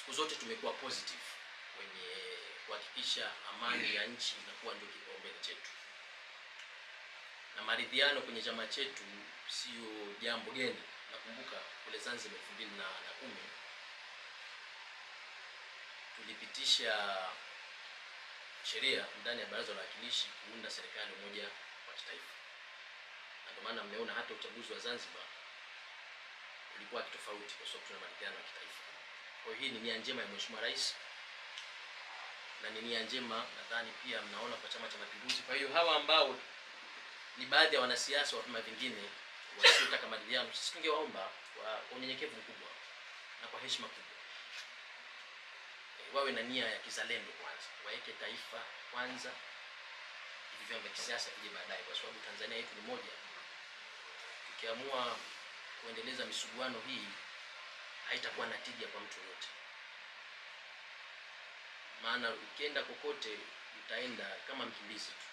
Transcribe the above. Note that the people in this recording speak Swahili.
siku zote tumekuwa positive kwenye kuhakikisha amani ya nchi inakuwa ndio kipaumbele chetu, na maridhiano kwenye chama chetu sio jambo geni. Nakumbuka kule Zanzibar 2010 tulipitisha sheria ndani ya Baraza la Wawakilishi kuunda serikali moja wa kitaifa, na ndio maana mmeona hata uchaguzi wa Zanzibar ulikuwa tofauti kwa sababu tuna maridhiano ya kitaifa. Kwa hiyo hii ni nia njema ya Mheshimiwa Rais, na ni nia njema nadhani pia mnaona kwa Chama cha Mapinduzi. Kwa hiyo hawa ambao ni baadhi ya wanasiasa wa vyama vingine wasiotaka maridhiano, sisi tungewaomba kwa unyenyekevu mkubwa na kwa heshima kubwa wawe na nia ya kizalendo kwanza, waeke taifa kwanza, hivi vyama vya kisiasa vije baadaye, kwa sababu Tanzania yetu ni moja. Tukiamua kuendeleza misuguano hii haitakuwa na tija kwa mtu yote, maana ukienda kokote utaenda kama mkimbizi tu.